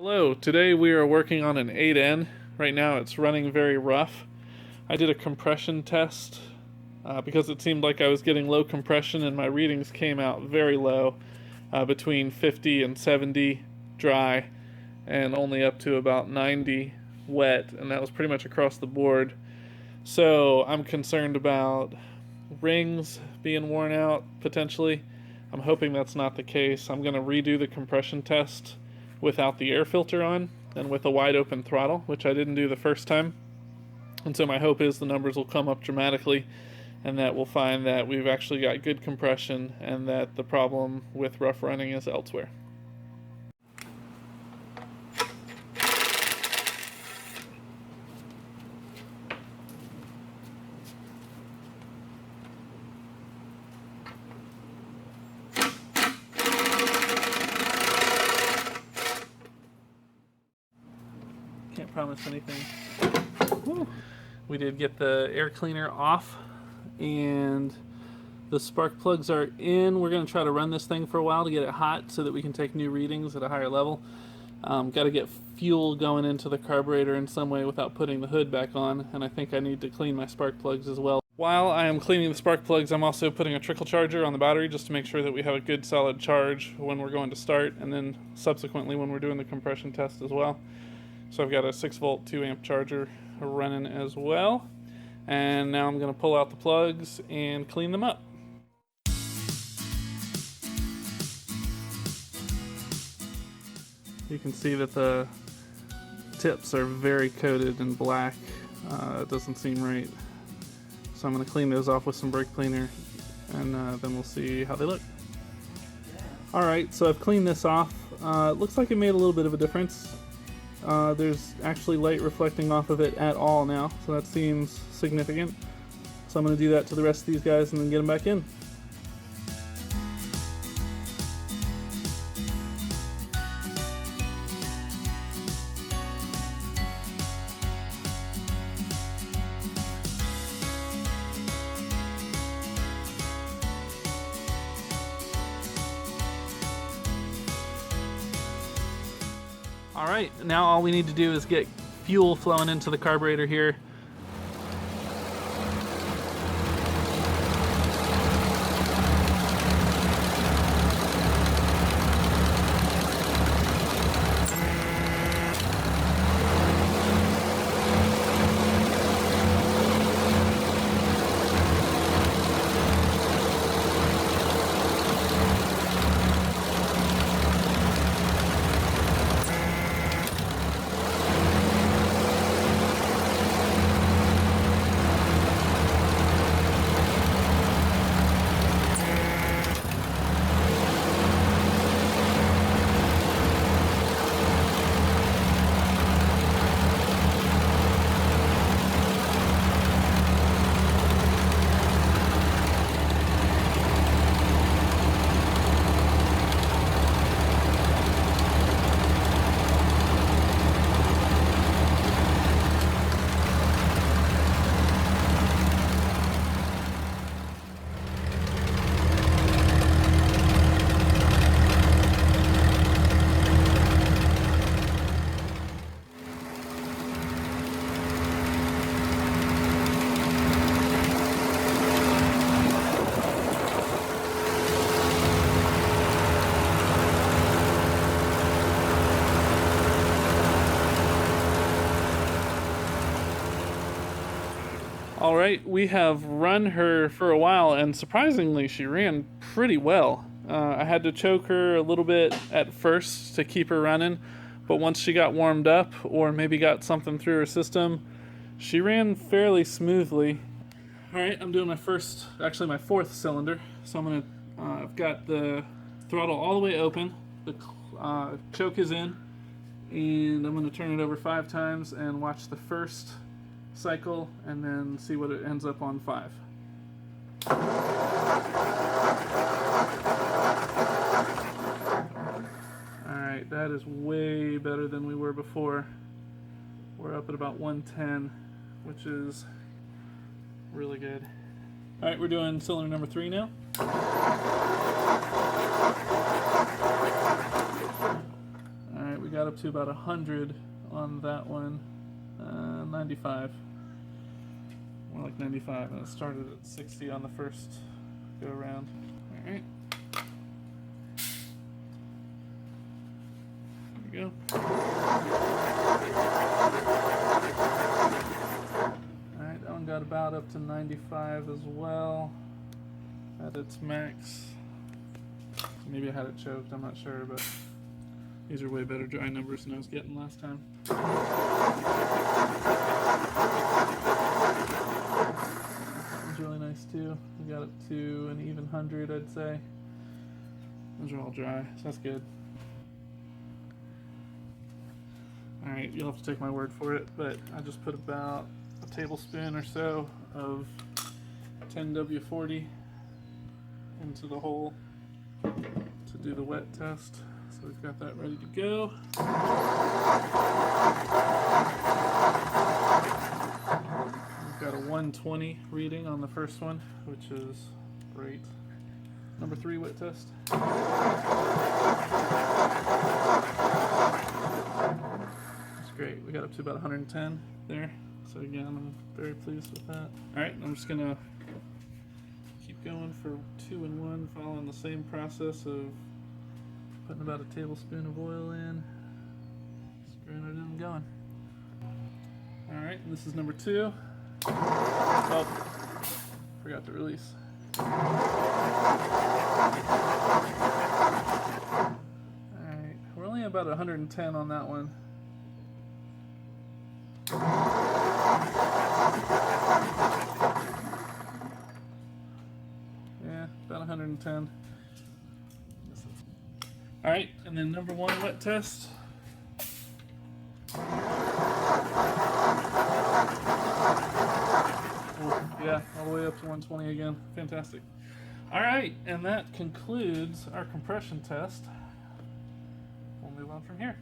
Hello, today we are working on an 8N. Right now it's running very rough. I did a compression test because it seemed like I was getting low compression and my readings came out very low, between 50 and 70 dry and only up to about 90 wet, and that was pretty much across the board. So I'm concerned about rings being worn out potentially. I'm hoping that's not the case. I'm going to redo the compression test without the air filter on and with a wide open throttle, which I didn't do the first time. And so my hope is the numbers will come up dramatically and that we'll find that we've actually got good compression and that the problem with rough running is elsewhere. Can't promise anything. Woo. We did get the air cleaner off and the spark plugs are in. We're going to try to run this thing for a while to get it hot so that we can take new readings at a higher level. Got to get fuel going into the carburetor in some way without putting the hood back on, and I think I need to clean my spark plugs as well. While I am cleaning the spark plugs, I'm also putting a trickle charger on the battery just to make sure that we have a good solid charge when we're going to start, and then subsequently when we're doing the compression test as well. So I've got a 6-volt 2-amp charger running as well. And now I'm going to pull out the plugs and clean them up. You can see that the tips are very coated in black. It doesn't seem right. So I'm going to clean those off with some brake cleaner and then we'll see how they look. Alright, so I've cleaned this off. It looks like it made a little bit of a difference. There's actually light reflecting off of it at all now, so that seems significant. So I'm going to do that to the rest of these guys and then get them back in. Alright, now all we need to do is get fuel flowing into the carburetor here. Alright, we have run her for a while, and surprisingly she ran pretty well. I had to choke her a little bit at first to keep her running, but once she got warmed up, or maybe got something through her system, she ran fairly smoothly. Alright, I'm doing my fourth cylinder, so I've got the throttle all the way open, the choke is in, and I'm going to turn it over 5 times and watch the first cycle and then see what it ends up on 5. Alright, that is way better than we were before. We're up at about 110, which is really good. Alright, we're doing cylinder number 3 now. Alright, we got up to about 100 on that one. 95. More like 95, and it started at 60 on the first go around. Alright. There we go. Alright, that one got about up to 95 as well at its max. Maybe I had it choked, I'm not sure, but these are way better dry numbers than I was getting last time. That one's really nice too. We got up to an even 100, I'd say. Those are all dry, so that's good. Alright, you'll have to take my word for it, but I just put about a tablespoon or so of 10W40 into the hole to do the wet test. So we've got that ready to go. We've got a 120 reading on the first one, which is great. Number 3 wet test. That's great. We got up to about 110 there. So again, I'm very pleased with that. Alright, I'm just gonna keep going for 2 and 1, following the same process of putting about a tablespoon of oil in, screwing it in and going. Alright, this is number 2. Oh, forgot to release. Alright, we're only about 110 on that one. Yeah, about 110. Alright, and then number 1 wet test. Yeah, all the way up to 120 again. Fantastic. Alright, and that concludes our compression test. We'll move on from here.